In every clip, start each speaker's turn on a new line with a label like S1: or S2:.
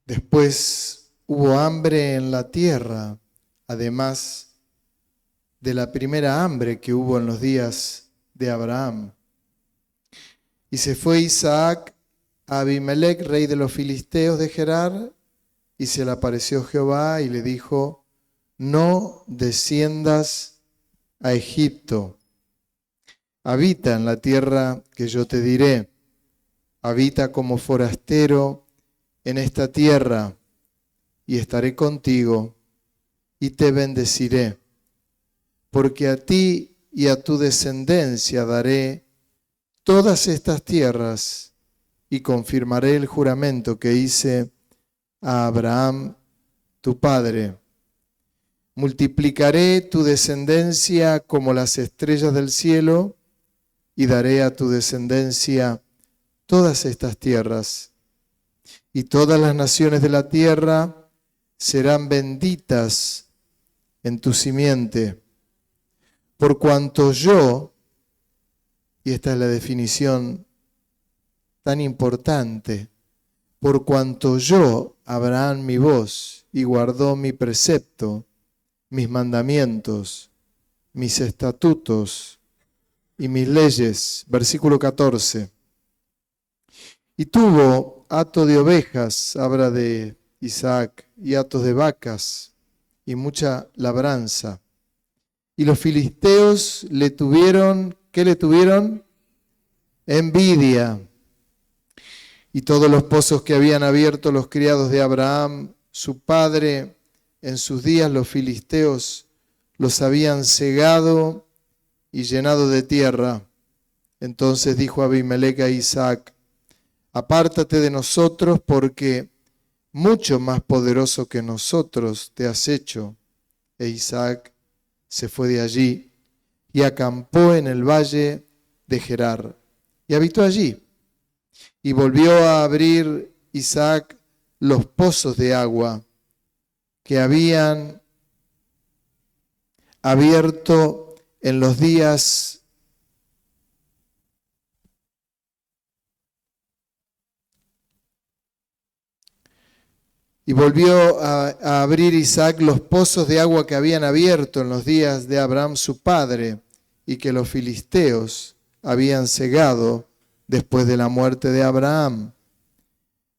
S1: Después hubo hambre en la tierra, además de la primera hambre que hubo en los días de Abraham. Y se fue Isaac a Abimelec, rey de los filisteos de Gerar, y se le apareció Jehová y le dijo: no desciendas a Egipto, habita en la tierra que yo te diré, habita como forastero en esta tierra, y estaré contigo, y te bendeciré, porque a ti y a tu descendencia daré todas estas tierras, y confirmaré el juramento que hice a Abraham, tu padre. Multiplicaré tu descendencia como las estrellas del cielo, y daré a tu descendencia todas estas tierras. Y todas las naciones de la tierra serán benditas en tu simiente, por cuanto yo, y esta es la definición tan importante, por cuanto yo, Abraham, mi voz, y guardó mi precepto, mis mandamientos, mis estatutos y mis leyes. Versículo 14. Y tuvo hato de ovejas, habla de Isaac, y hatos de vacas, y mucha labranza. Y los filisteos le tuvieron, ¿qué le tuvieron? Envidia. Y todos los pozos que habían abierto los criados de Abraham, su padre, en sus días los filisteos los habían cegado y llenado de tierra. Entonces dijo Abimelec a Isaac: apártate de nosotros, porque mucho más poderoso que nosotros te has hecho. E Isaac se fue de allí y acampó en el valle de Gerar y habitó allí. Y volvió a abrir Isaac los pozos de agua que habían abierto en los días Y volvió a abrir Isaac los pozos de agua que habían abierto en los días de Abraham su padre, y que los filisteos habían cegado después de la muerte de Abraham.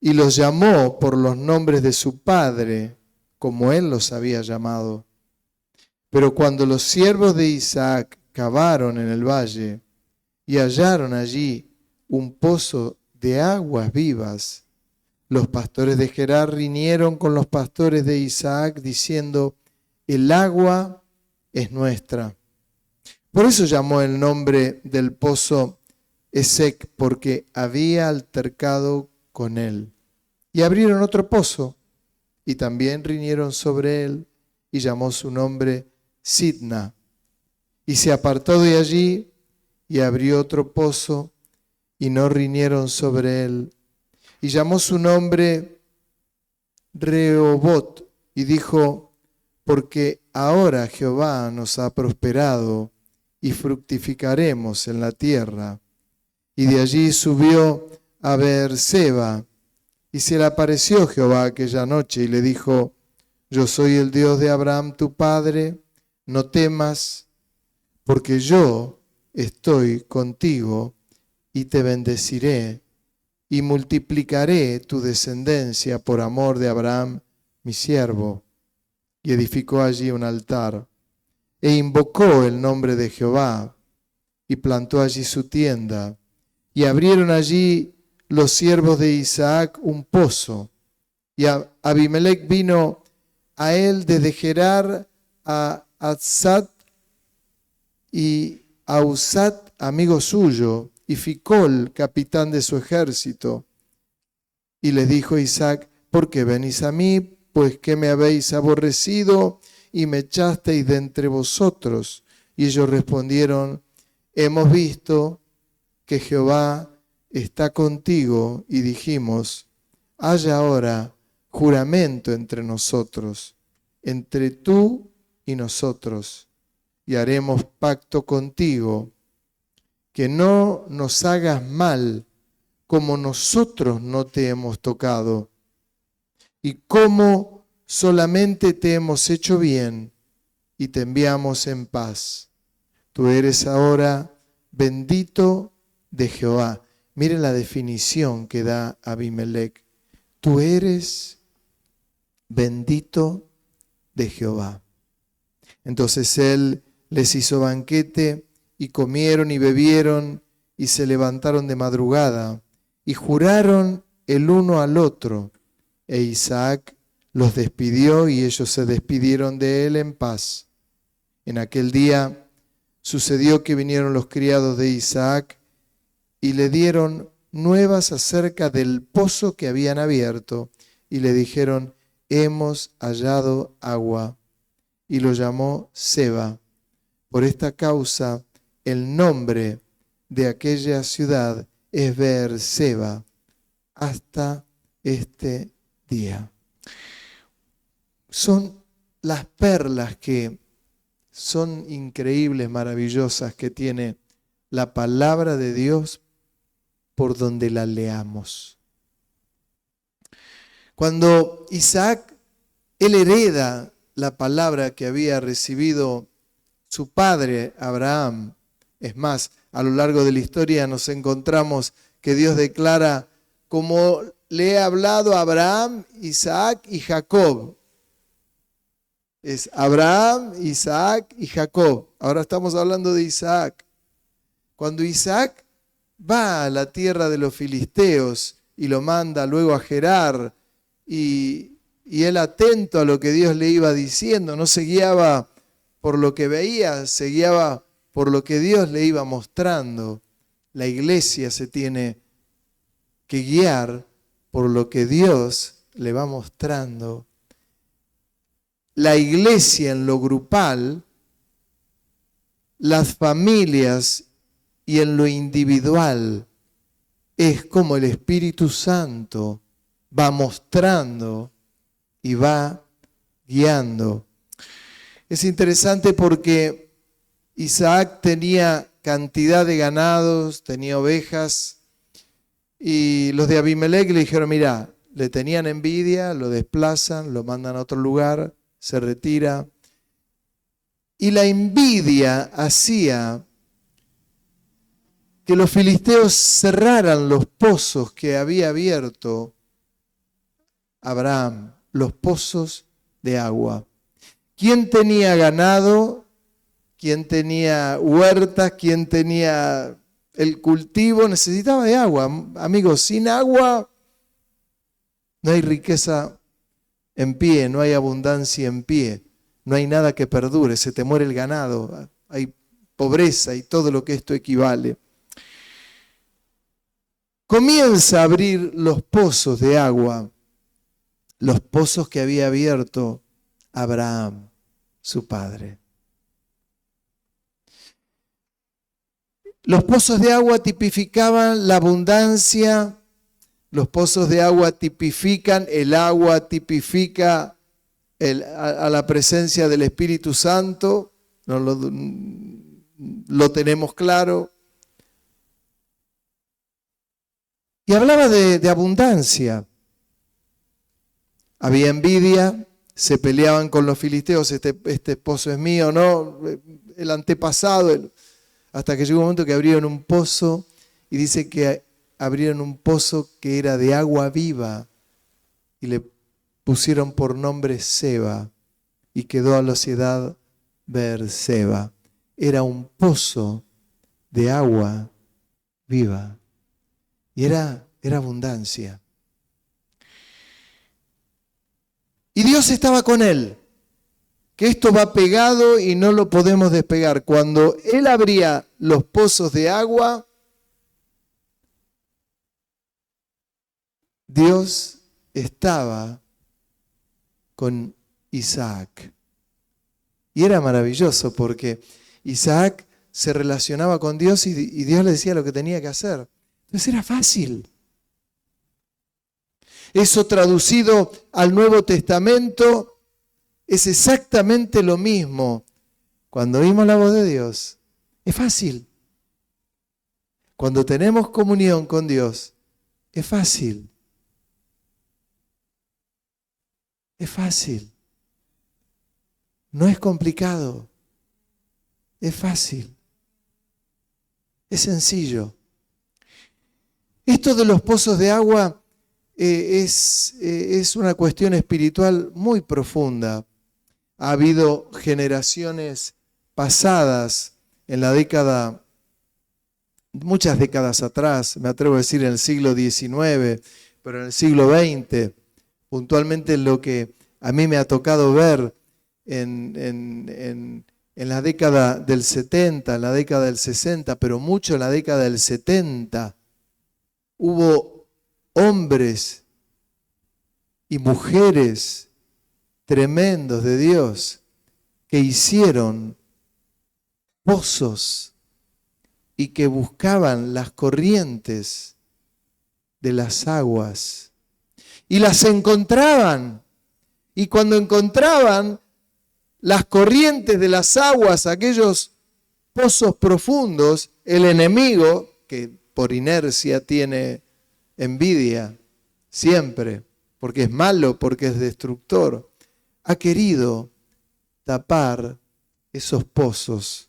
S1: Y los llamó por los nombres de su padre, como él los había llamado. Pero cuando los siervos de Isaac cavaron en el valle y hallaron allí un pozo de aguas vivas, los pastores de Gerar riñeron con los pastores de Isaac, diciendo: el agua es nuestra. Por eso llamó el nombre del pozo Esek, porque había altercado con él. Y abrieron otro pozo, y también riñeron sobre él, y llamó su nombre Sidna. Y se apartó de allí, y abrió otro pozo, y no riñeron sobre él. Y llamó su nombre Rehobot, y dijo: porque ahora Jehová nos ha prosperado, y fructificaremos en la tierra. Y de allí subió a Beerseba, y se le apareció Jehová aquella noche, y le dijo: yo soy el Dios de Abraham tu padre, no temas, porque yo estoy contigo, y te bendeciré, y multiplicaré tu descendencia por amor de Abraham, mi siervo. Y edificó allí un altar, e invocó el nombre de Jehová, y plantó allí su tienda. Y abrieron allí los siervos de Isaac un pozo. Y Abimelec vino a él desde Gerar a Atzat, y a Uzat, amigo suyo, y Ficol, capitán de su ejército. Y les dijo Isaac: ¿por qué venís a mí? Pues que me habéis aborrecido y me echasteis de entre vosotros. Y ellos respondieron: hemos visto que Jehová está contigo, y dijimos: haya ahora juramento entre nosotros, entre tú y nosotros, y haremos pacto contigo, que no nos hagas mal como nosotros no te hemos tocado, y cómo solamente te hemos hecho bien y te enviamos en paz. Tú eres ahora bendito de Jehová. Miren la definición que da Abimelec. Tú eres bendito de Jehová. Entonces él les hizo banquete y comieron y bebieron y se levantaron de madrugada y juraron el uno al otro. E Isaac los despidió y ellos se despidieron de él en paz. En aquel día sucedió que vinieron los criados de Isaac y le dieron nuevas acerca del pozo que habían abierto y le dijeron: hemos hallado agua. Y lo llamó Seba. Por esta causa el nombre de aquella ciudad es Beerseba hasta este día. Son las perlas que son increíbles, maravillosas, que tiene la palabra de Dios por donde la leamos. Cuando Isaac, él hereda la palabra que había recibido su padre Abraham. Es más, a lo largo de la historia nos encontramos que Dios declara: como le he hablado a Abraham, Isaac y Jacob. Es Abraham, Isaac y Jacob. Ahora estamos hablando de Isaac. Cuando Isaac va a la tierra de los filisteos y lo manda luego a Gerar, y él, atento a lo que Dios le iba diciendo, no se guiaba por lo que veía, se guiaba por lo que Dios le iba mostrando. La iglesia se tiene que guiar por lo que Dios le va mostrando. La iglesia en lo grupal, las familias y en lo individual, es como el Espíritu Santo va mostrando y va guiando. Es interesante porque Isaac tenía cantidad de ganados, tenía ovejas, y los de Abimelec le dijeron: mira, le tenían envidia, lo desplazan, lo mandan a otro lugar, se retira. Y la envidia hacía que los filisteos cerraran los pozos que había abierto Abraham, los pozos de agua. ¿Quién tenía ganado? ¿Quién tenía huertas? ¿Quién tenía el cultivo? Necesitaba de agua. Amigos, sin agua no hay riqueza en pie, no hay abundancia en pie, no hay nada que perdure, se te muere el ganado, hay pobreza y todo lo que esto equivale. Comienza a abrir los pozos de agua, los pozos que había abierto Abraham, su padre. Los pozos de agua tipificaban la abundancia, los pozos de agua tipifican, el agua tipifica a la presencia del Espíritu Santo, no lo tenemos claro. Y hablaba de abundancia. Había envidia, se peleaban con los filisteos: este pozo es mío, no, el antepasado, hasta que llegó un momento que abrieron un pozo, y dice que abrieron un pozo que era de agua viva, y le pusieron por nombre Seba, y quedó a la ciudad Beerseba. Era un pozo de agua viva, y era abundancia. Y Dios estaba con él, que esto va pegado y no lo podemos despegar. Cuando él abría los pozos de agua, Dios estaba con Isaac. Y era maravilloso porque Isaac se relacionaba con Dios y Dios le decía lo que tenía que hacer. Entonces era fácil. Eso traducido al Nuevo Testamento es exactamente lo mismo. Cuando oímos la voz de Dios, es fácil. Cuando tenemos comunión con Dios, Es fácil. Es fácil. No es complicado. Es fácil. Es sencillo. Esto de los pozos de agua es una cuestión espiritual muy profunda. Ha habido generaciones pasadas en la década, muchas décadas atrás, me atrevo a decir en el siglo XIX, pero en el siglo XX, puntualmente lo que a mí me ha tocado ver en la década del 70, en la década del 60, pero mucho en la década del 70, hubo hombres y mujeres tremendos de Dios que hicieron pozos y que buscaban las corrientes de las aguas y las encontraban. Y cuando encontraban las corrientes de las aguas, aquellos pozos profundos, el enemigo, que por inercia tiene envidia siempre, porque es malo, porque es destructor, ha querido tapar esos pozos.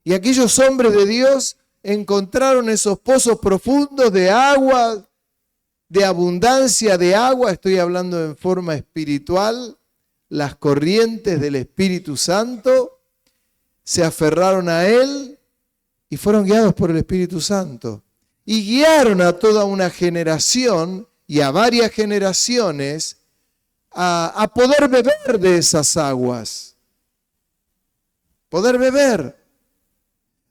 S1: Y aquellos hombres de Dios encontraron esos pozos profundos de agua, de abundancia de agua, estoy hablando en forma espiritual, las corrientes del Espíritu Santo, se aferraron a Él y fueron guiados por el Espíritu Santo. Y guiaron a toda una generación y a varias generaciones a poder beber de esas aguas. Poder beber.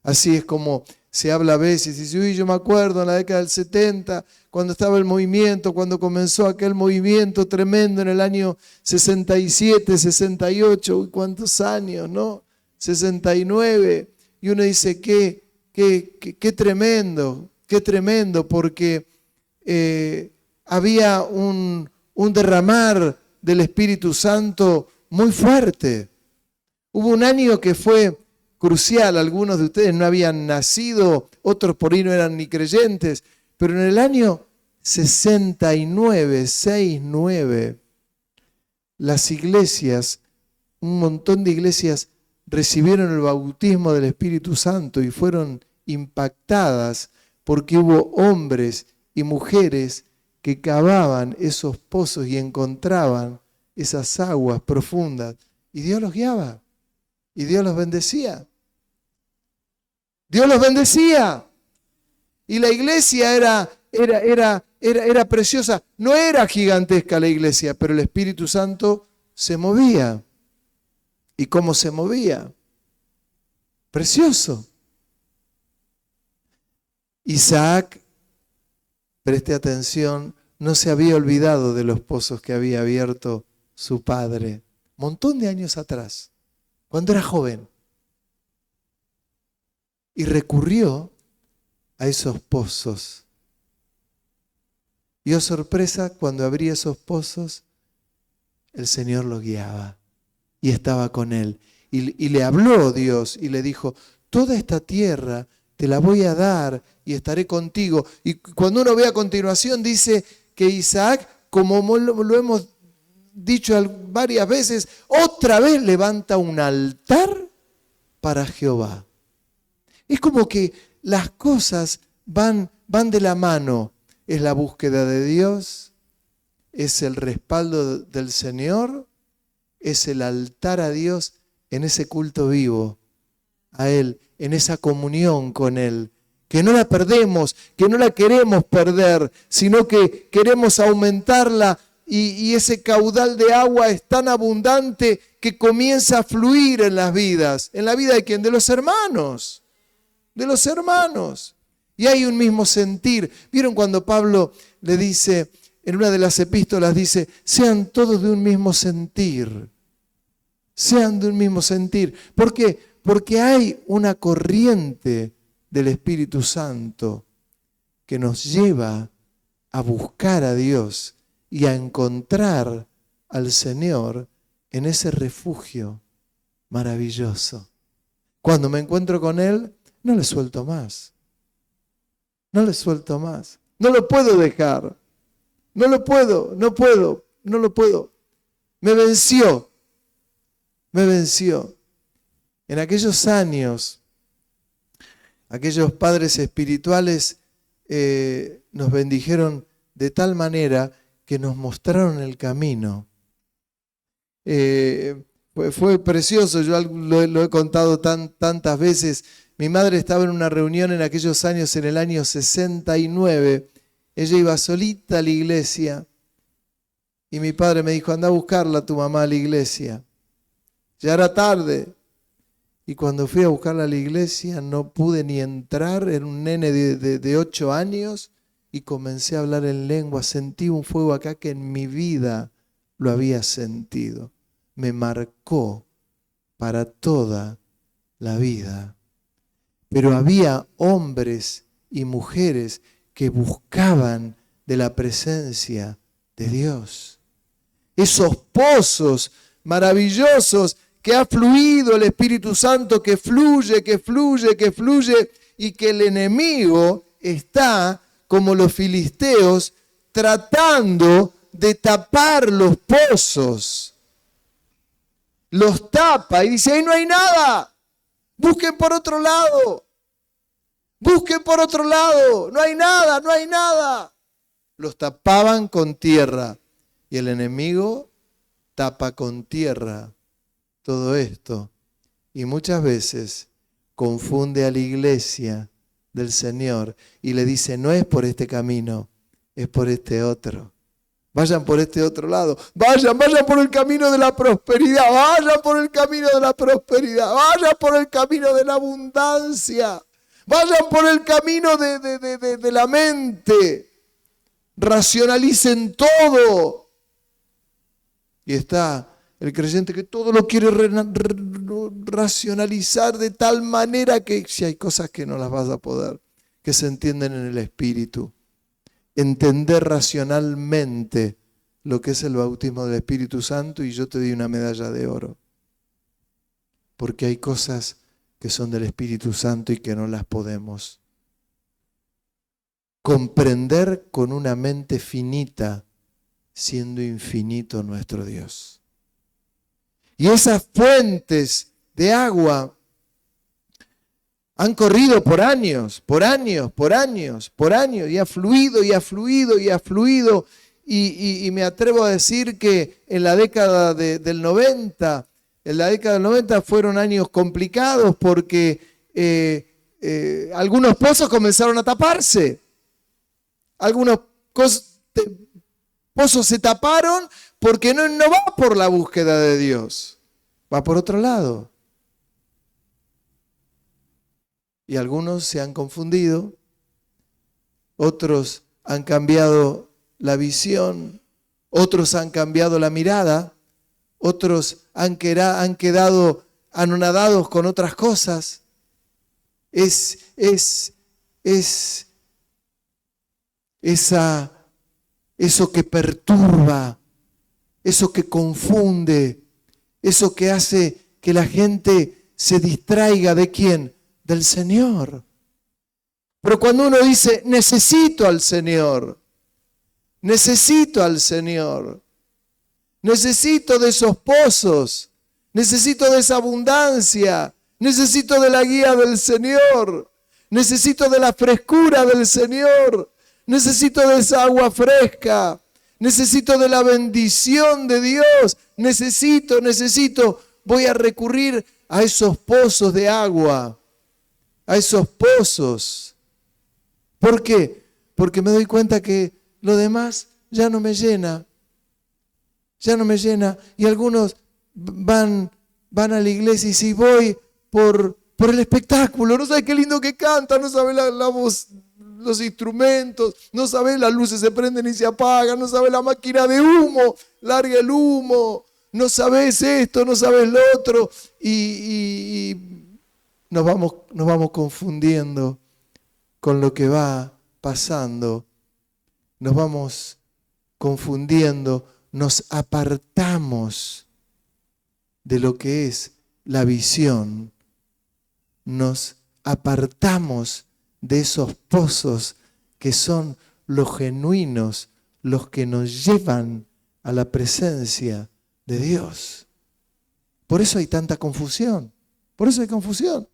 S1: Así es como se habla a veces, y dice, uy, yo me acuerdo en la década del 70, cuando estaba el movimiento, cuando comenzó aquel movimiento tremendo en el año 67, 68, uy, cuántos años, ¿no? 69, y uno dice, qué tremendo, porque había un derramar del Espíritu Santo muy fuerte. Hubo un año que fue crucial, algunos de ustedes no habían nacido, otros por ahí no eran ni creyentes, pero en el año 69, las iglesias, un montón de iglesias recibieron el bautismo del Espíritu Santo y fueron impactadas porque hubo hombres y mujeres que cavaban esos pozos y encontraban esas aguas profundas y Dios los guiaba y Dios los bendecía. Dios los bendecía. Y la iglesia era preciosa. No era gigantesca la iglesia, pero el Espíritu Santo se movía. ¿Y cómo se movía? Precioso. Isaac, preste atención, no se había olvidado de los pozos que había abierto su padre. Montón de años atrás, cuando era joven. Y recurrió a esos pozos. Y oh sorpresa, cuando abría esos pozos, el Señor lo guiaba y estaba con él. Y le habló Dios y le dijo, toda esta tierra te la voy a dar y estaré contigo. Y cuando uno ve a continuación dice que Isaac, como lo hemos dicho varias veces, otra vez levanta un altar para Jehová. Es como que las cosas van de la mano. Es la búsqueda de Dios, es el respaldo del Señor, es el altar a Dios en ese culto vivo, a Él, en esa comunión con Él. Que no la perdemos, que no la queremos perder, sino que queremos aumentarla y ese caudal de agua es tan abundante que comienza a fluir en las vidas. ¿En la vida de quién? De los hermanos. De los hermanos. Y hay un mismo sentir. ¿Vieron cuando Pablo le dice, en una de las epístolas dice, sean todos de un mismo sentir? Sean de un mismo sentir. ¿Por qué? Porque hay una corriente del Espíritu Santo que nos lleva a buscar a Dios y a encontrar al Señor en ese refugio maravilloso. Cuando me encuentro con Él, no le suelto más. No le suelto más. No lo puedo dejar. No lo puedo. Me venció. En aquellos años, aquellos padres espirituales nos bendijeron de tal manera que nos mostraron el camino. Fue precioso, yo lo he contado tantas veces. Mi madre estaba en una reunión en aquellos años, en el año 69. Ella iba solita a la iglesia y mi padre me dijo, anda a buscarla a tu mamá a la iglesia. Ya era tarde. Y cuando fui a buscarla a la iglesia no pude ni entrar. Era un nene de 8 años y comencé a hablar en lengua. Sentí un fuego acá que en mi vida lo había sentido. Me marcó para toda la vida. Pero había hombres y mujeres que buscaban de la presencia de Dios. Esos pozos maravillosos que ha fluido el Espíritu Santo, que fluye, y que el enemigo está, como los filisteos, tratando de tapar los pozos. Los tapa y dice, ahí no hay nada, busquen por otro lado, no hay nada. Los tapaban con tierra y el enemigo tapa con tierra todo esto y muchas veces confunde a la iglesia del Señor y le dice, no es por este camino, es por este otro. Vayan por este otro lado, vayan por el camino de la prosperidad, vayan por el camino de la abundancia, vayan por el camino de la mente, racionalicen todo. Y está el creyente que todo lo quiere racionalizar de tal manera que si hay cosas que no las vas a poder, que se entienden en el Espíritu. Entender racionalmente lo que es el bautismo del Espíritu Santo y yo te doy una medalla de oro. Porque hay cosas que son del Espíritu Santo y que no las podemos comprender con una mente finita, siendo infinito nuestro Dios. Y esas fuentes de agua han corrido por años, y ha fluido. Y me atrevo a decir que en la década del 90 fueron años complicados porque algunos pozos comenzaron a taparse. Algunos pozos se taparon porque no va por la búsqueda de Dios, va por otro lado. Y algunos se han confundido, otros han cambiado la visión, otros han cambiado la mirada, otros han quedado anonadados con otras cosas. Eso que perturba, eso que confunde, eso que hace que la gente se distraiga ¿de quién? Del Señor. Pero cuando uno dice, necesito al Señor, necesito de esos pozos, necesito de esa abundancia, necesito de la guía del Señor, necesito de la frescura del Señor, necesito de esa agua fresca, necesito de la bendición de Dios, necesito, voy a recurrir a esos pozos de agua, a esos pozos. ¿Por qué? Porque me doy cuenta que lo demás ya no me llena. Y algunos van a la iglesia y si voy por el espectáculo, no sabe qué lindo que canta, no sabe la voz, los instrumentos, no sabe las luces se prenden y se apagan, no sabe la máquina de humo, larga el humo, no sabes esto, no sabes lo otro y nos vamos confundiendo con lo que va pasando, nos vamos confundiendo, nos apartamos de lo que es la visión, nos apartamos de esos pozos que son los genuinos, los que nos llevan a la presencia de Dios. Por eso hay tanta confusión. Por eso hay confusión.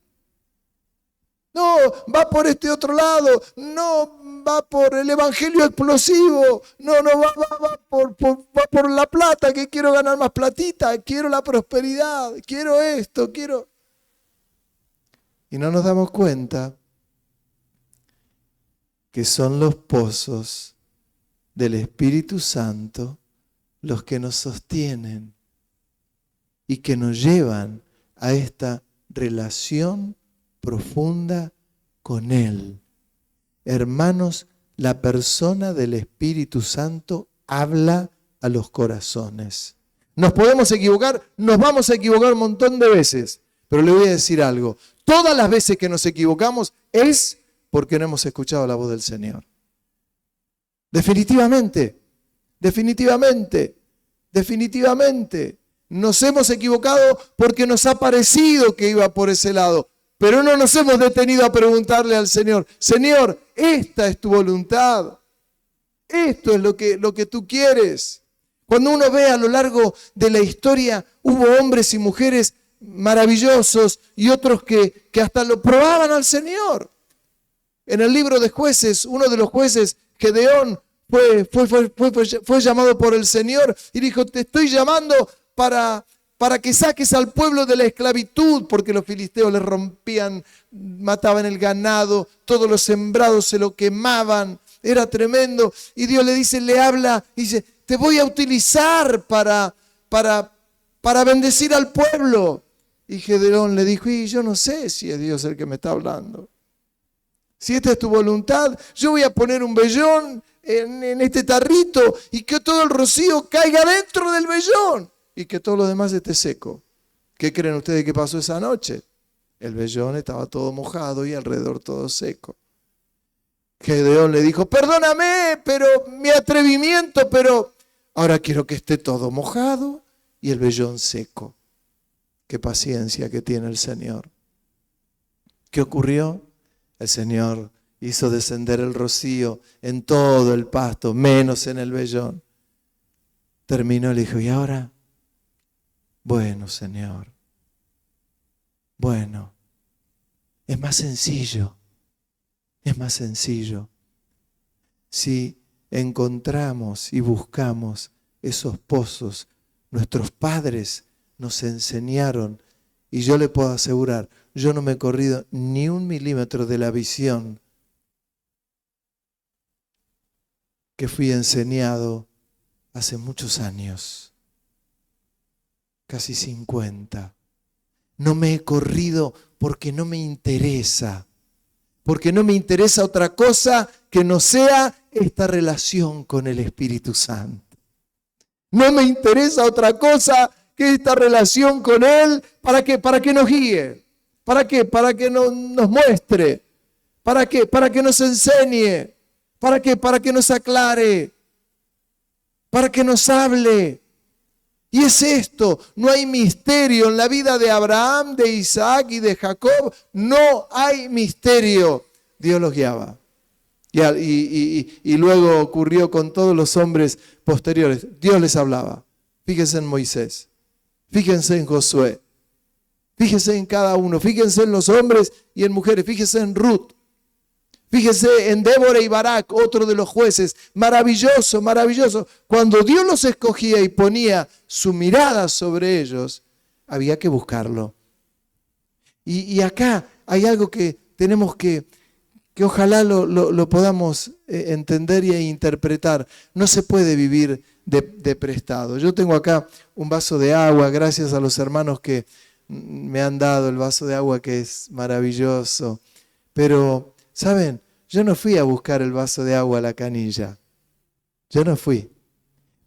S1: No, va por este otro lado. No, va por el evangelio explosivo. No, va por la plata, que quiero ganar más platita. Quiero la prosperidad. Quiero esto, quiero... Y no nos damos cuenta que son los pozos del Espíritu Santo los que nos sostienen y que nos llevan a esta relación profunda con Él. Hermanos, la persona del Espíritu Santo habla a los corazones. Nos podemos equivocar, nos vamos a equivocar un montón de veces, pero le voy a decir algo. Todas las veces que nos equivocamos es porque no hemos escuchado la voz del Señor. Definitivamente. Nos hemos equivocado porque nos ha parecido que iba por ese lado, pero no nos hemos detenido a preguntarle al Señor, Señor, esta es tu voluntad, esto es lo que tú quieres. Cuando uno ve a lo largo de la historia, hubo hombres y mujeres maravillosos y otros que hasta lo probaban al Señor. En el libro de Jueces, uno de los jueces, Gedeón, fue llamado por el Señor y dijo, te estoy llamando para que saques al pueblo de la esclavitud, porque los filisteos les rompían, mataban el ganado, todos los sembrados se lo quemaban, era tremendo. Y Dios le dice, le habla, y dice, te voy a utilizar para bendecir al pueblo. Y Gedeón le dijo, y yo no sé si es Dios el que me está hablando. Si esta es tu voluntad, yo voy a poner un vellón en este tarrito y que todo el rocío caiga dentro del vellón y que todo lo demás esté seco. ¿Qué creen ustedes que pasó esa noche? El vellón estaba todo mojado y alrededor todo seco. Gedeón le dijo, perdóname, pero mi atrevimiento, pero ahora quiero que esté todo mojado y el vellón seco. Qué paciencia que tiene el Señor. ¿Qué ocurrió? El Señor hizo descender el rocío en todo el pasto, menos en el vellón. Terminó y le dijo, ¿y ahora? Bueno, Señor. Bueno, es más sencillo. Es más sencillo. Si encontramos y buscamos esos pozos, nuestros padres nos enseñaron, y yo le puedo asegurar, yo no me he corrido ni 1 milímetro de la visión que fui enseñado hace muchos años, casi 50. No me he corrido porque no me interesa, otra cosa que no sea esta relación con el Espíritu Santo. No me interesa otra cosa que esta relación con Él. ¿Para qué? Para que nos guíe. ¿Para qué? Para que nos muestre. ¿Para qué? Para que nos enseñe. ¿Para qué? Para que nos aclare. Para que nos hable. Y es esto, no hay misterio en la vida de Abraham, de Isaac y de Jacob. No hay misterio. Dios los guiaba. Y luego ocurrió con todos los hombres posteriores. Dios les hablaba. Fíjense en Moisés. Fíjense en Josué. Fíjense en cada uno. Fíjense en los hombres y en mujeres. Fíjense en Ruth. Fíjense en Débora y Barak, otro de los jueces. Maravilloso, maravilloso. Cuando Dios los escogía y ponía su mirada sobre ellos, había que buscarlo. Y acá hay algo que tenemos que ojalá lo podamos entender e interpretar. No se puede vivir de prestado. Yo tengo acá un vaso de agua, gracias a los hermanos que me han dado el vaso de agua, que es maravilloso. Pero, ¿saben? Yo no fui a buscar el vaso de agua a la canilla. Yo no fui.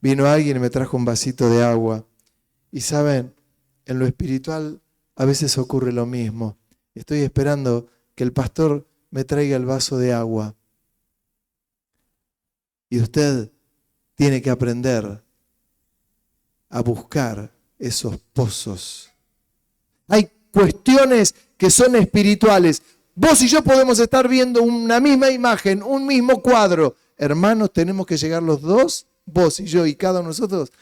S1: Vino alguien y me trajo un vasito de agua. Y, ¿saben? En lo espiritual a veces ocurre lo mismo. Estoy esperando que el pastor me traiga el vaso de agua. Y usted tiene que aprender a buscar esos pozos. Hay cuestiones que son espirituales. Vos y yo podemos estar viendo una misma imagen, un mismo cuadro. hermanos, tenemos que llegar los dos, vos y yo y cada uno de nosotros,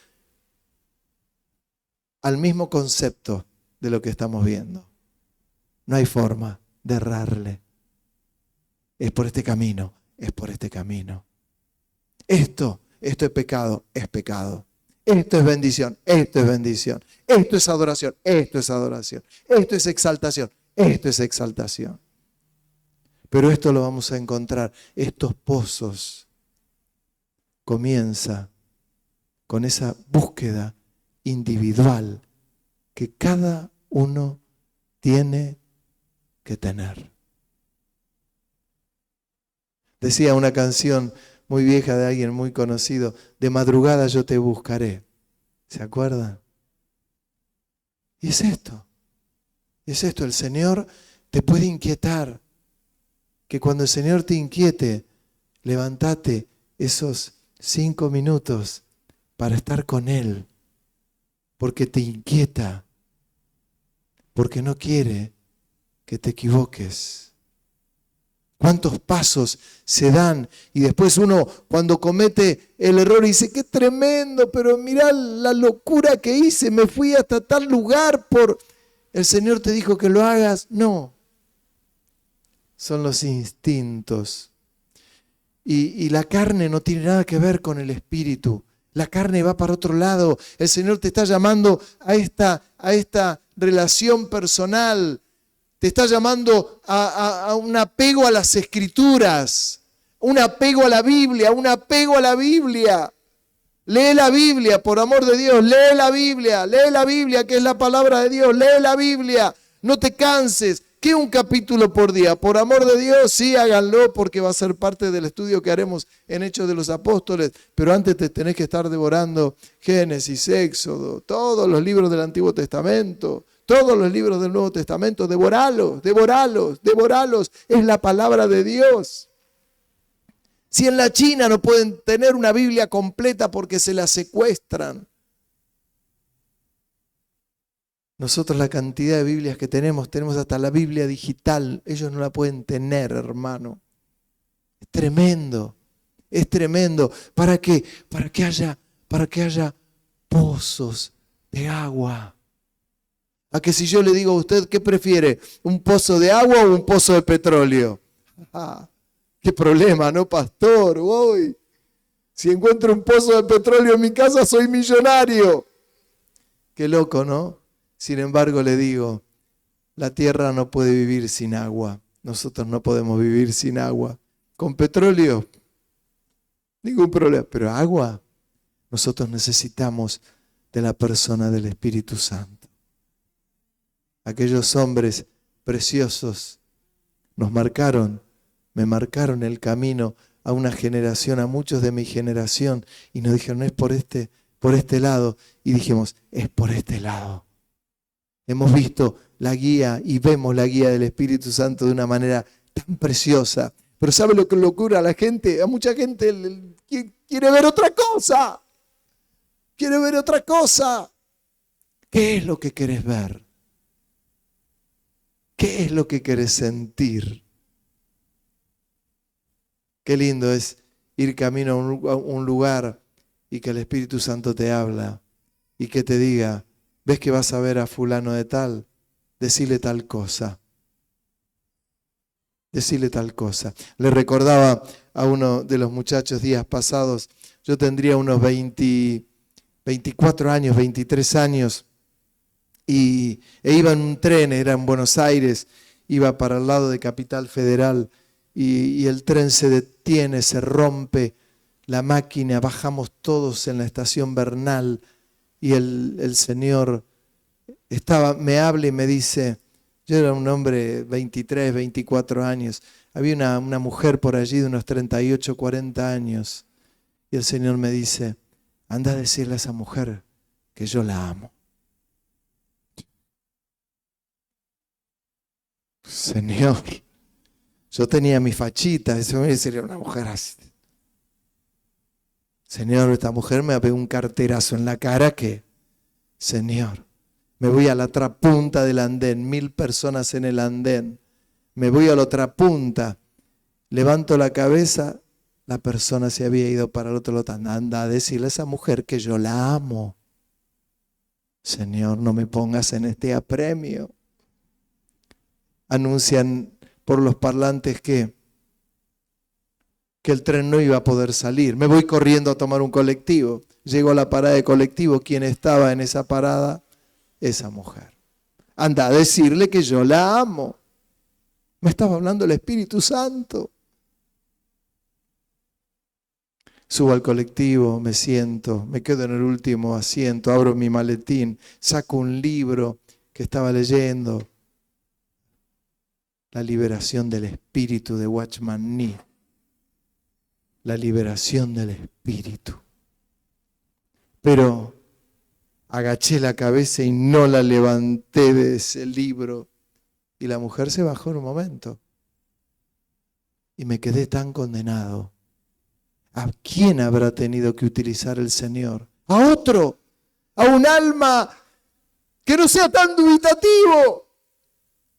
S1: al mismo concepto de lo que estamos viendo. No hay forma de errarle. Es por este camino, es por este camino. Esto es pecado, es pecado. Esto es bendición, esto es bendición. Esto es adoración, esto es adoración. Esto es exaltación, esto es exaltación. Pero esto lo vamos a encontrar. Estos pozos comienza con esa búsqueda individual que cada uno tiene que tener. Decía una canción muy vieja de alguien muy conocido, de madrugada yo te buscaré. ¿Se acuerdan? Y es esto, el Señor te puede inquietar. Que cuando el Señor te inquiete, levántate esos 5 minutos para estar con Él. Porque te inquieta, porque no quiere que te equivoques. ¿Cuántos pasos se dan? Y después uno cuando comete el error dice, qué tremendo, pero mirá la locura que hice, me fui hasta tal lugar por... ¿El Señor te dijo que lo hagas? No. Son los instintos. Y la carne no tiene nada que ver con el espíritu. La carne va para otro lado. El Señor te está llamando a esta relación personal. Te está llamando a un apego a las Escrituras, un apego a la Biblia, un apego a la Biblia. Lee la Biblia, por amor de Dios, lee la Biblia que es la palabra de Dios, lee la Biblia, no te canses. ¿Qué un capítulo por día? Por amor de Dios, sí, háganlo porque va a ser parte del estudio que haremos en Hechos de los Apóstoles, pero antes te tenés que estar devorando Génesis, Éxodo, todos los libros del Antiguo Testamento, todos los libros del Nuevo Testamento, devoralos, es la palabra de Dios. Si en la China no pueden tener una Biblia completa porque se la secuestran, nosotros la cantidad de Biblias que tenemos hasta la Biblia digital, ellos no la pueden tener, hermano. Es tremendo, es tremendo. ¿Para qué? Para que haya pozos de agua. A que si yo le digo a usted, ¿qué prefiere? ¿Un pozo de agua o un pozo de petróleo? ¡Qué problema, no, pastor! Uy, si encuentro un pozo de petróleo en mi casa, soy millonario. Qué loco, ¿no? Sin embargo, le digo, la tierra no puede vivir sin agua. Nosotros no podemos vivir sin agua. Con petróleo, ningún problema. Pero agua, nosotros necesitamos de la persona del Espíritu Santo. Aquellos hombres preciosos me marcaron el camino a una generación, a muchos de mi generación, y nos dijeron, no es por este lado. Y dijimos, es por este lado. Hemos visto la guía y vemos la guía del Espíritu Santo de una manera tan preciosa. Pero ¿sabe lo que le ocurre a la gente? A mucha gente quiere ver otra cosa. Quiere ver otra cosa. ¿Qué es lo que querés ver? ¿Qué es lo que querés sentir? Qué lindo es ir camino a un lugar y que el Espíritu Santo te habla y que te diga, ¿ves que vas a ver a fulano de tal? Decile tal cosa. Decile tal cosa. Le recordaba a uno de los muchachos días pasados, yo tendría unos 24 años, 23 años, e iba en un tren, era en Buenos Aires, iba para el lado de Capital Federal, y el tren se detiene, se rompe la máquina, bajamos todos en la estación Bernal, y el Señor me habla y me dice, yo era un hombre 23, 24 años, había una mujer por allí de unos 38, 40 años, y el Señor me dice, anda a decirle a esa mujer que yo la amo. Señor, yo tenía mi fachita, eso me sería una mujer así. Señor, esta mujer me pegó un carterazo en la cara que, Señor, me voy a la otra punta del andén, 1000 personas en el andén, me voy a la otra punta, levanto la cabeza, la persona se había ido para el otro lado. Anda a decirle a esa mujer que yo la amo. Señor, no me pongas en este apremio. Anuncian por los parlantes que el tren no iba a poder salir. Me voy corriendo a tomar un colectivo. Llego a la parada de colectivo. ¿Quién estaba en esa parada? Esa mujer. Anda a decirle que yo la amo. Me estaba hablando el Espíritu Santo. Subo al colectivo, me siento, me quedo en el último asiento, abro mi maletín, saco un libro que estaba leyendo. La liberación del espíritu de Watchman Nee. La liberación del espíritu. Pero agaché la cabeza y no la levanté de ese libro. Y la mujer se bajó en un momento. Y me quedé tan condenado. ¿A quién habrá tenido que utilizar el Señor? A otro, a un alma que no sea tan dubitativo,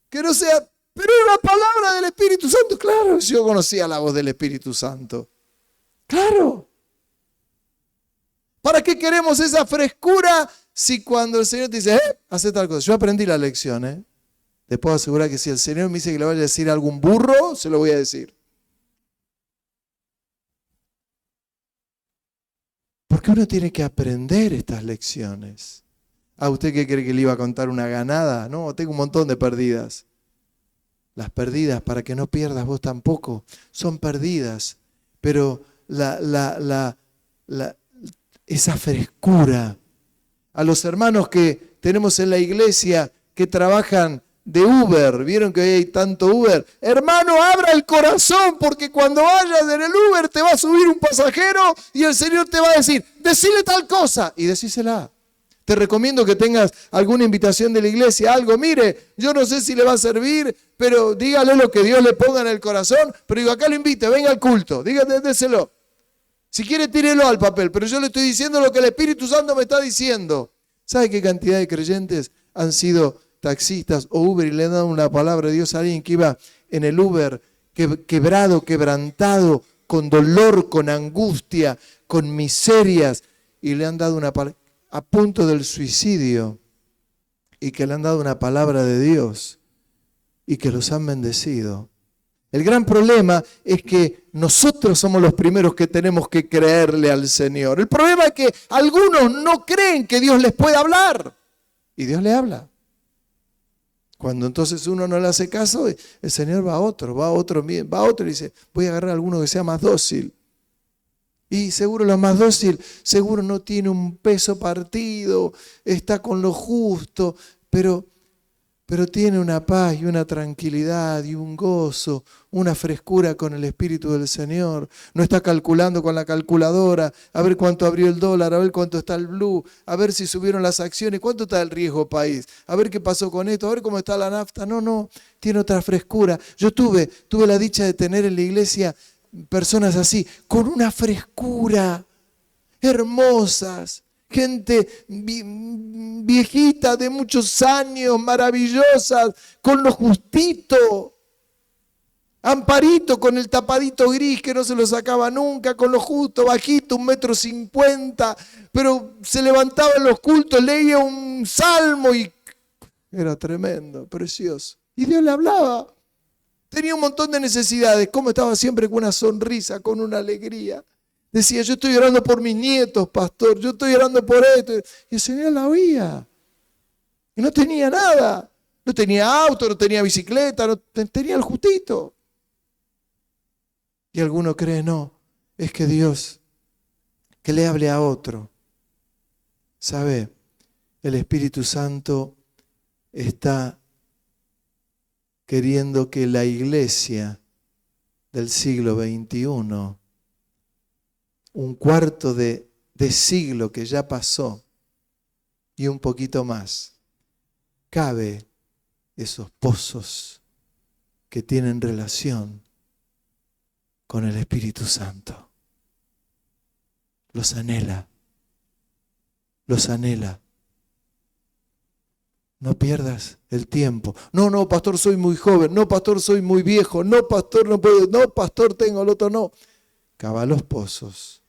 S1: que no sea, pero una palabra del Espíritu Santo. Claro, yo conocía la voz del Espíritu Santo. Claro. ¿Para qué queremos esa frescura si cuando el Señor te dice, hace tal cosa? Yo aprendí la lección, Te puedo asegurar que si el Señor me dice que le vaya a decir a algún burro, se lo voy a decir. Porque uno tiene que aprender estas lecciones. ¿A usted qué cree que le iba a contar una ganada? No, tengo un montón de perdidas. Las perdidas, para que no pierdas vos tampoco, son perdidas. Pero esa frescura. A los hermanos que tenemos en la iglesia que trabajan de Uber, ¿vieron que hoy hay tanto Uber? Hermano, abra el corazón, porque cuando vayas en el Uber te va a subir un pasajero y el Señor te va a decir, decile tal cosa, y decísela. Te recomiendo que tengas alguna invitación de la iglesia, algo, mire, yo no sé si le va a servir, pero dígale lo que Dios le ponga en el corazón, pero digo, acá lo invite, venga al culto, déselo. Si quiere, tírelo al papel, pero yo le estoy diciendo lo que el Espíritu Santo me está diciendo. ¿Sabe qué cantidad de creyentes han sido taxistas o Uber y le han dado una palabra de Dios a alguien que iba en el Uber quebrado, quebrantado, con dolor, con angustia, con miserias, y le han dado una palabra a punto del suicidio, y que le han dado una palabra de Dios y que los han bendecido? El gran problema es que nosotros somos los primeros que tenemos que creerle al Señor. El problema es que algunos no creen que Dios les puede hablar, y Dios le habla. Cuando entonces uno no le hace caso, el Señor va a otro y dice, voy a agarrar a alguno que sea más dócil. Y seguro lo más dócil, seguro no tiene un peso partido, está con lo justo, pero tiene una paz y una tranquilidad y un gozo, una frescura con el Espíritu del Señor. No está calculando con la calculadora, a ver cuánto abrió el dólar, a ver cuánto está el blue, a ver si subieron las acciones, cuánto está el riesgo país, a ver qué pasó con esto, a ver cómo está la nafta. No, tiene otra frescura. Yo tuve la dicha de tener en la iglesia personas así, con una frescura, hermosas. Gente viejita de muchos años, maravillosas, con lo justito. Amparito con el tapadito gris que no se lo sacaba nunca, con lo justo, bajito, 1,50 m, pero se levantaba en los cultos, leía un salmo y era tremendo, precioso. Y Dios le hablaba. Tenía un montón de necesidades, como estaba siempre con una sonrisa, con una alegría. Decía, yo estoy orando por mis nietos, pastor, yo estoy orando por esto. Y el Señor la oía. Y no tenía nada. No tenía auto, no tenía bicicleta, no tenía el justito. Y alguno cree, no, es que Dios, que le hable a otro. ¿Sabe? El Espíritu Santo está queriendo que la iglesia del siglo XXI, un cuarto de siglo que ya pasó y un poquito más, cabe esos pozos que tienen relación con el Espíritu Santo. Los anhela, los anhela. No pierdas el tiempo. No, pastor, soy muy joven. No, pastor, soy muy viejo. No, pastor, no puedo. No, pastor, tengo el otro. No. cava los pozos,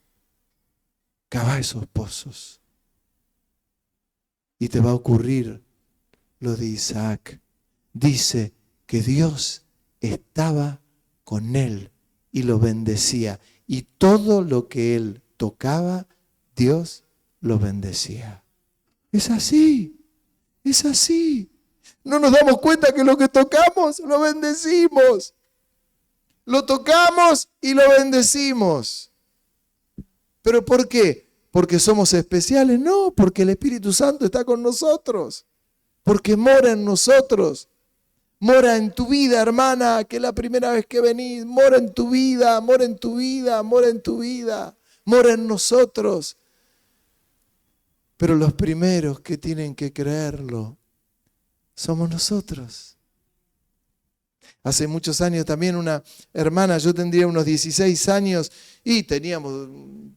S1: cava esos pozos. Y te va a ocurrir lo de Isaac. Dice que Dios estaba con él y lo bendecía. Y todo lo que él tocaba, Dios lo bendecía. Es así, es así. No nos damos cuenta que lo que tocamos lo bendecimos. Lo tocamos y lo bendecimos. ¿Pero por qué? ¿Porque somos especiales? No, porque el Espíritu Santo está con nosotros. Porque mora en nosotros. Mora en tu vida, hermana, que es la primera vez que venís. Mora en tu vida, mora en tu vida, mora en tu vida. Mora en nosotros. Pero los primeros que tienen que creerlo somos nosotros. Hace muchos años también una hermana, yo tendría unos 16 años y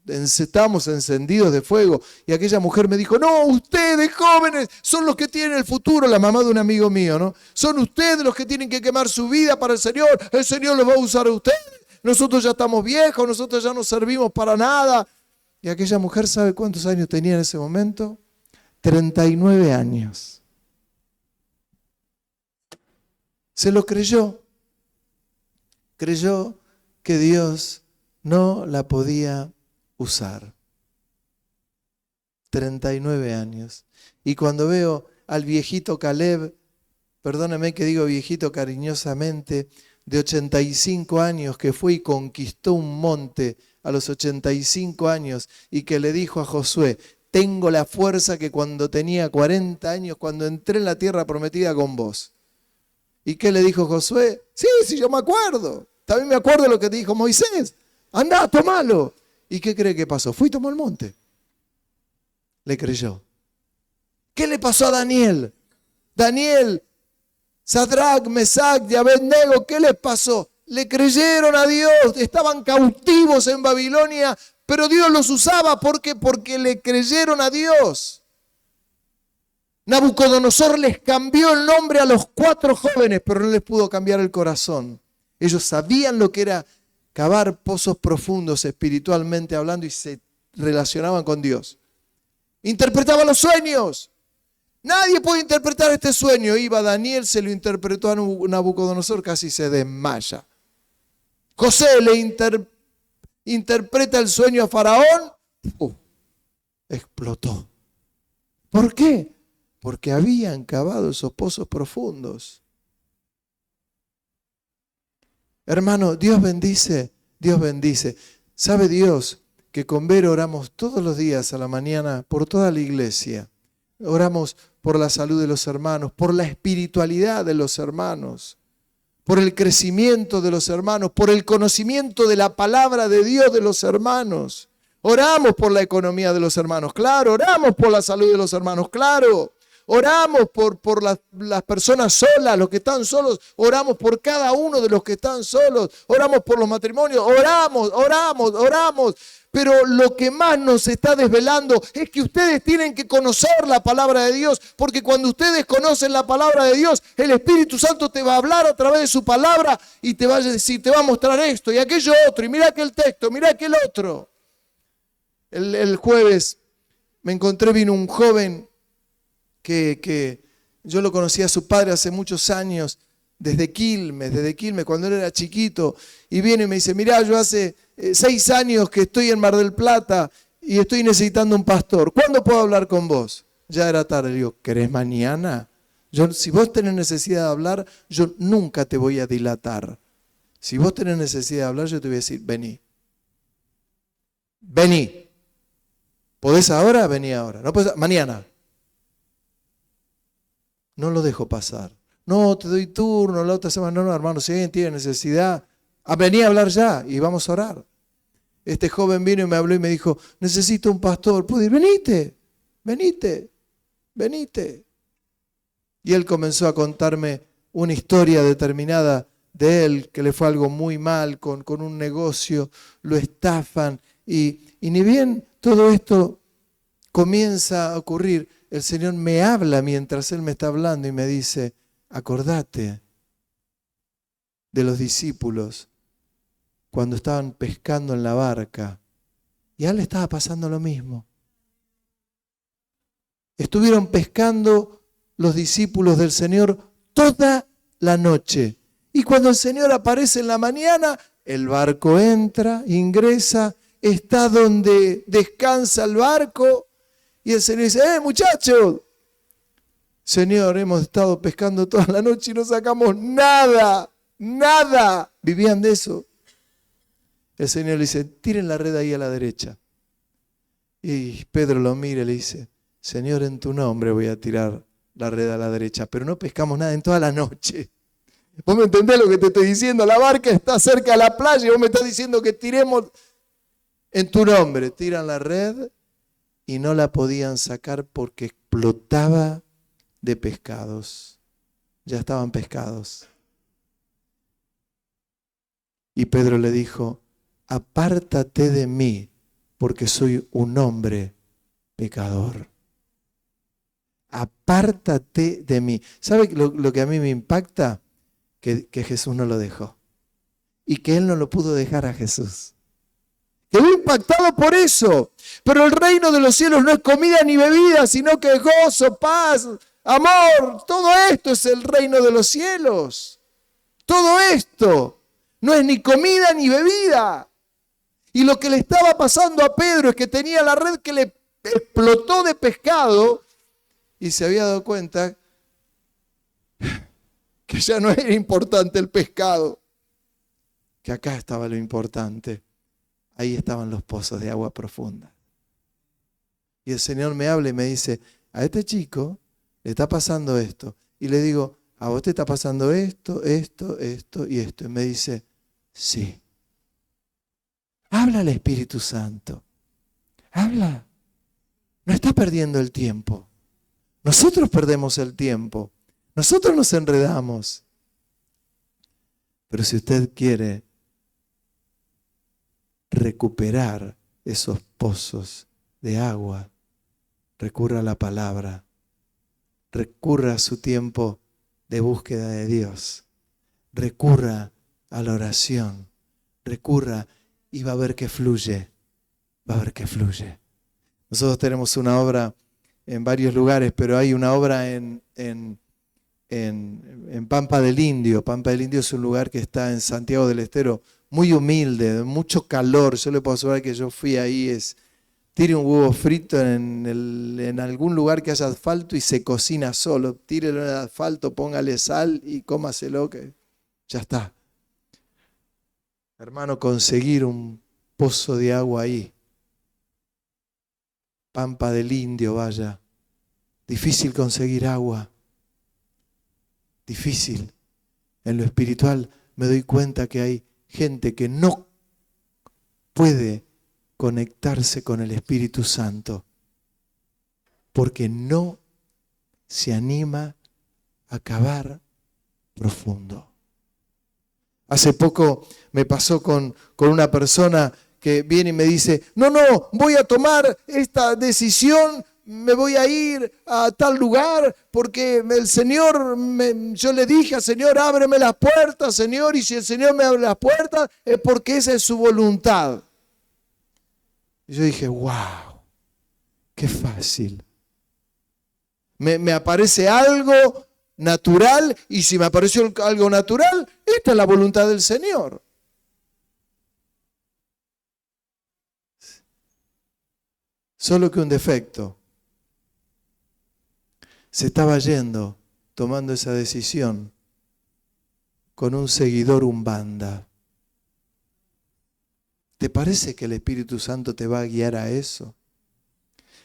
S1: estábamos encendidos de fuego. Y aquella mujer me dijo, no, ustedes jóvenes son los que tienen el futuro, la mamá de un amigo mío, ¿no? Son ustedes los que tienen que quemar su vida para el Señor los va a usar a ustedes. Nosotros ya estamos viejos, nosotros ya no servimos para nada. Y aquella mujer, ¿sabe cuántos años tenía en ese momento? 39 años. Se lo creyó. Creyó que Dios no la podía usar. 39 años. Y cuando veo al viejito Caleb, perdóname que digo viejito cariñosamente, de 85 años, que fue y conquistó un monte a los 85 años y que le dijo a Josué, tengo la fuerza que cuando tenía 40 años, cuando entré en la tierra prometida con vos. ¿Y qué le dijo Josué? Sí, yo me acuerdo. También me acuerdo de lo que te dijo Moisés. Andá, tomalo. ¿Y qué cree que pasó? Fui y tomó el monte. Le creyó. ¿Qué le pasó a Daniel? Daniel, Sadrach, Mesach y Abednego, ¿qué les pasó? Le creyeron a Dios. Estaban cautivos en Babilonia, pero Dios los usaba. ¿Por qué? Porque le creyeron a Dios. Nabucodonosor les cambió el nombre a los 4 jóvenes, pero no les pudo cambiar el corazón. Ellos sabían lo que era cavar pozos profundos espiritualmente hablando y se relacionaban con Dios. Interpretaban los sueños. Nadie puede interpretar este sueño. Iba Daniel, se lo interpretó a Nabucodonosor, casi se desmaya. José le interpreta el sueño a Faraón. Explotó. ¿Por qué? Porque habían cavado esos pozos profundos. Hermano, Dios bendice, Dios bendice. ¿Sabe Dios que con Vero oramos todos los días a la mañana por toda la iglesia? Oramos por la salud de los hermanos, por la espiritualidad de los hermanos, por el crecimiento de los hermanos, por el conocimiento de la palabra de Dios de los hermanos. Oramos por la economía de los hermanos, claro. Oramos por la salud de los hermanos, claro. Oramos por las personas solas, los que están solos. Oramos por cada uno de los que están solos. Oramos por los matrimonios. Oramos. Pero lo que más nos está desvelando es que ustedes tienen que conocer la palabra de Dios. Porque cuando ustedes conocen la palabra de Dios, el Espíritu Santo te va a hablar a través de su palabra y te va a decir, te va a mostrar esto y aquello otro. Y mira aquel texto, mira aquel otro. El jueves me encontré, vino un joven que yo lo conocí a su padre hace muchos años, desde Quilmes, cuando él era chiquito, y viene y me dice, mirá, yo hace 6 años que estoy en Mar del Plata y estoy necesitando un pastor. ¿Cuándo puedo hablar con vos? Ya era tarde. Le digo, ¿querés mañana? Si vos tenés necesidad de hablar, yo nunca te voy a dilatar. Si vos tenés necesidad de hablar, yo te voy a decir, vení. ¿Podés ahora? Vení ahora. ¿No podés? Mañana. No lo dejo pasar. No, te doy turno, la otra semana. No, hermano, si alguien tiene necesidad, vení a hablar ya y vamos a orar. Este joven vino y me habló y me dijo, necesito un pastor. Pude ir, venite. Y él comenzó a contarme una historia determinada de él, que le fue algo muy mal con un negocio, lo estafan. Y ni bien todo esto comienza a ocurrir, el Señor me habla mientras Él me está hablando y me dice, acordate de los discípulos cuando estaban pescando en la barca. Y a él le estaba pasando lo mismo. Estuvieron pescando los discípulos del Señor toda la noche. Y cuando el Señor aparece en la mañana, el barco entra, ingresa, está donde descansa el barco. Y el Señor dice, muchachos, Señor, hemos estado pescando toda la noche y no sacamos nada, nada. Vivían de eso. El Señor le dice, tiren la red ahí a la derecha. Y Pedro lo mira y le dice, Señor, en tu nombre voy a tirar la red a la derecha, pero no pescamos nada en toda la noche. ¿Vos me entendés lo que te estoy diciendo? La barca está cerca de la playa y vos me estás diciendo que tiremos en tu nombre. Tiran la red y no la podían sacar porque explotaba de pescados. Ya estaban pescados. Y Pedro le dijo, apártate de mí, porque soy un hombre pecador. Apártate de mí. ¿Sabe lo que a mí me impacta? Que Jesús no lo dejó. Y que él no lo pudo dejar a Jesús. Quedó impactado por eso. Pero el reino de los cielos no es comida ni bebida, sino que es gozo, paz, amor. Todo esto es el reino de los cielos. Todo esto no es ni comida ni bebida. Y lo que le estaba pasando a Pedro es que tenía la red que le explotó de pescado y se había dado cuenta que ya no era importante el pescado, que acá estaba lo importante. Ahí estaban los pozos de agua profunda. Y el Señor me habla y me dice, a este chico le está pasando esto. Y le digo, a vos te está pasando esto, esto, esto y esto. Y me dice, sí. Habla al Espíritu Santo. Habla. No está perdiendo el tiempo. Nosotros perdemos el tiempo. Nosotros nos enredamos. Pero si usted quiere recuperar esos pozos de agua, recurra a la palabra. Recurra a su tiempo de búsqueda de Dios. Recurra a la oración. Recurra y va a ver que fluye. Va a ver que fluye. Nosotros tenemos una obra en varios lugares, pero hay una obra en Pampa del Indio. Pampa del Indio es un lugar que está en Santiago del Estero, muy humilde, de mucho calor. Yo le puedo asegurar que yo fui ahí, tire un huevo frito en algún lugar que haya asfalto y se cocina solo. Tírelo en el asfalto, póngale sal y cómaselo, que ya está. Hermano, conseguir un pozo de agua ahí. Pampa del Indio, vaya. Difícil conseguir agua. Difícil. En lo espiritual me doy cuenta que hay gente que no puede conectarse con el Espíritu Santo porque no se anima a cavar profundo. Hace poco me pasó con una persona que viene y me dice, no, voy a tomar esta decisión, me voy a ir a tal lugar porque el Señor, yo le dije al Señor, ábreme las puertas, Señor, y si el Señor me abre las puertas es porque esa es su voluntad. Y yo dije, wow, qué fácil. Me aparece algo natural y si me apareció algo natural, esta es la voluntad del Señor. Solo que un defecto. Se estaba yendo, tomando esa decisión, con un seguidor umbanda. ¿Te parece que el Espíritu Santo te va a guiar a eso?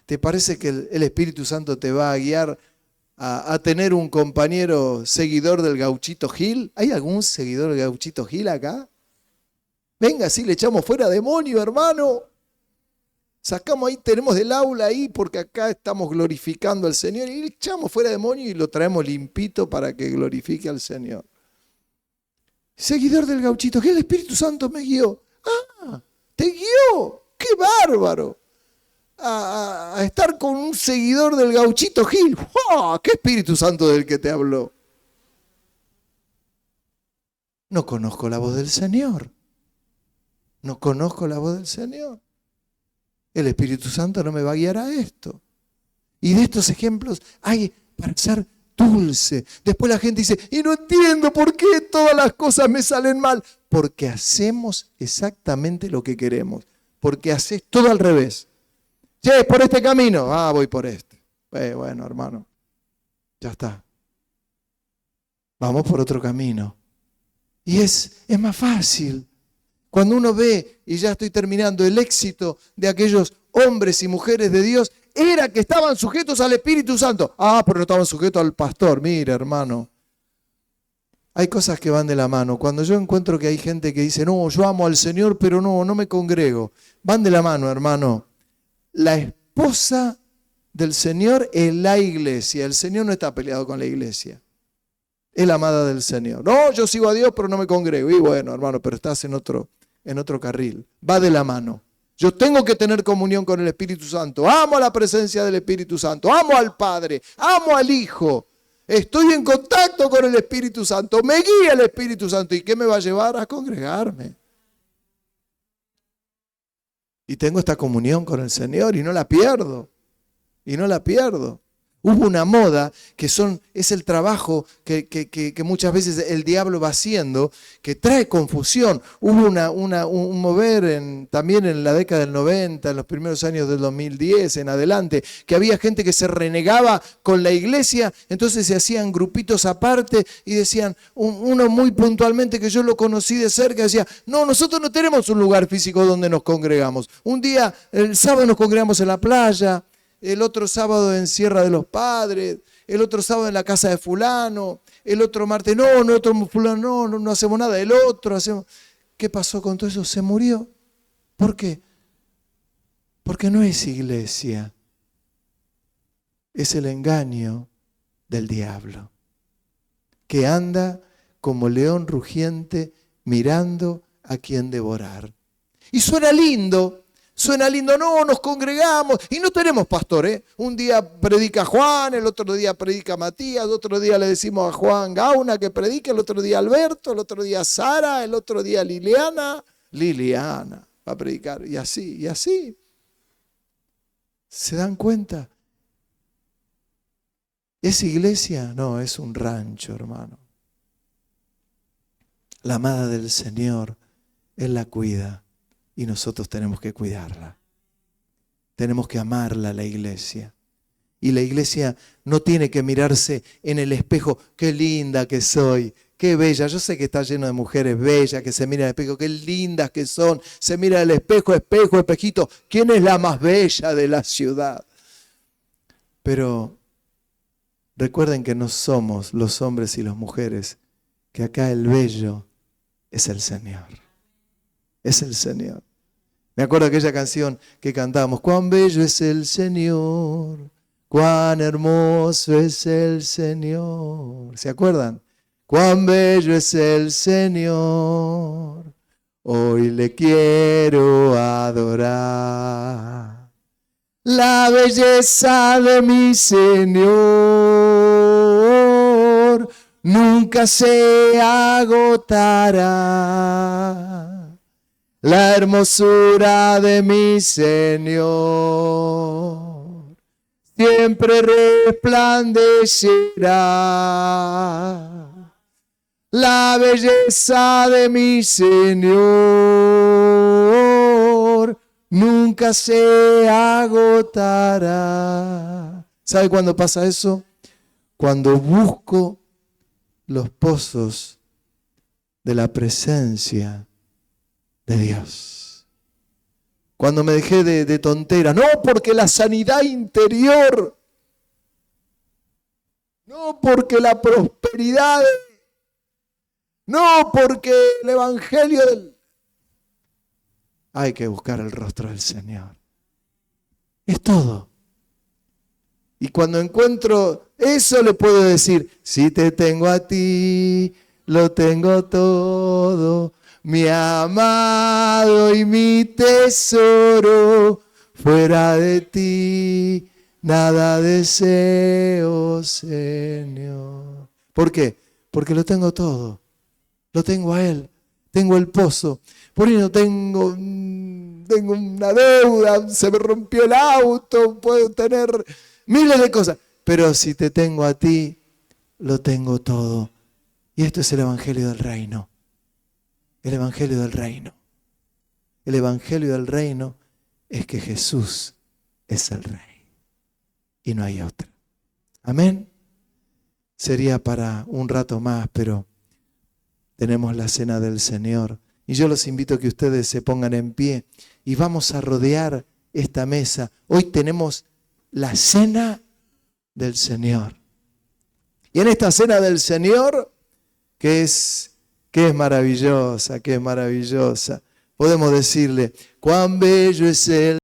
S1: ¿Te parece que el Espíritu Santo te va a guiar a tener un compañero seguidor del Gauchito Gil? ¿Hay algún seguidor del Gauchito Gil acá? Venga, sí, le echamos fuera demonio, hermano. Sacamos ahí, tenemos del aula ahí, porque acá estamos glorificando al Señor. Y le echamos fuera demonio y lo traemos limpito para que glorifique al Señor. Seguidor del Gauchito Gil, el Espíritu Santo me guió. ¡Ah! ¡Te guió! ¡Qué bárbaro! A estar con un seguidor del Gauchito Gil. ¡Oh! ¡Qué Espíritu Santo del que te habló! No conozco la voz del Señor. no conozco la voz del Señor. El Espíritu Santo no me va a guiar a esto. Y de estos ejemplos hay para ser dulce. Después la gente dice, y no entiendo por qué todas las cosas me salen mal. Porque hacemos exactamente lo que queremos. Porque haces todo al revés. Che, por este camino. Voy por este. Bueno, hermano, ya está. Vamos por otro camino. Y es más fácil. Cuando uno ve, y ya estoy terminando, el éxito de aquellos hombres y mujeres de Dios, era que estaban sujetos al Espíritu Santo. Pero no estaban sujetos al pastor. Mira, hermano, hay cosas que van de la mano. Cuando yo encuentro que hay gente que dice, no, yo amo al Señor, pero no me congrego. Van de la mano, hermano. La esposa del Señor es la iglesia. El Señor no está peleado con la iglesia. Es la amada del Señor. No, yo sigo a Dios, pero no me congrego. Y bueno, hermano, pero estás en otro carril. Va de la mano. Yo tengo que tener comunión con el Espíritu Santo. Amo la presencia del Espíritu Santo. Amo al Padre. Amo al Hijo. Estoy en contacto con el Espíritu Santo. Me guía el Espíritu Santo. ¿Y qué me va a llevar? A congregarme. Y tengo esta comunión con el Señor y no la pierdo. Y no la pierdo. Hubo una moda que es el trabajo que muchas veces el diablo va haciendo, que trae confusión. Hubo un mover también en la década del 90, en los primeros años del 2010 en adelante, que había gente que se renegaba con la iglesia, entonces se hacían grupitos aparte y decían, uno muy puntualmente que yo lo conocí de cerca, decía, no, nosotros no tenemos un lugar físico donde nos congregamos. Un día, el sábado nos congregamos en la playa, el otro sábado en Sierra de los Padres, el otro sábado en la casa de fulano, el otro martes, no, fulano, no hacemos nada, el otro hacemos. ¿Qué pasó con todo eso? Se murió. ¿Por qué? Porque no es iglesia, es el engaño del diablo, que anda como león rugiente mirando a quien devorar. Y suena lindo, no, nos congregamos y no tenemos pastor, ¿eh? Un día predica Juan, el otro día predica Matías, el otro día le decimos a Juan Gauna que predique, el otro día Alberto, el otro día Sara, el otro día Liliana va a predicar y así. ¿Se dan cuenta? ¿Es iglesia? No, es un rancho, hermano. La amada del Señor, Él la cuida. Y nosotros tenemos que cuidarla. Tenemos que amarla, la iglesia. Y la iglesia no tiene que mirarse en el espejo. Qué linda que soy, qué bella. Yo sé que está lleno de mujeres bellas que se miran al espejo. Qué lindas que son. Se mira el espejo, espejito. ¿Quién es la más bella de la ciudad? Pero recuerden que no somos los hombres y las mujeres. Que acá el bello es el Señor. Es el Señor. Me acuerdo de aquella canción que cantábamos. Cuán bello es el Señor, cuán hermoso es el Señor. ¿Se acuerdan? Cuán bello es el Señor, hoy le quiero adorar. La belleza de mi Señor nunca se agotará. La hermosura de mi Señor siempre resplandecerá. La belleza de mi Señor nunca se agotará. ¿Sabe cuándo pasa eso? Cuando busco los pozos de la presencia de Dios. Cuando me dejé de tonteras, no porque la sanidad interior, no porque la prosperidad, no porque el evangelio del... Hay que buscar el rostro del Señor. Es todo. Y cuando encuentro eso le puedo decir, si te tengo a ti, lo tengo todo. Mi amado y mi tesoro, fuera de ti nada deseo, Señor. ¿Por qué? Porque lo tengo todo. Lo tengo a Él. Tengo el pozo. Por ahí no tengo una deuda, se me rompió el auto, puedo tener miles de cosas. Pero si te tengo a ti, lo tengo todo. Y esto es el Evangelio del Reino. El Evangelio del Reino. El Evangelio del Reino es que Jesús es el Rey. Y no hay otro. Amén. Sería para un rato más, pero tenemos la cena del Señor. Y yo los invito a que ustedes se pongan en pie y vamos a rodear esta mesa. Hoy tenemos la cena del Señor. Y en esta cena del Señor, que es maravillosa, podemos decirle, cuán bello es el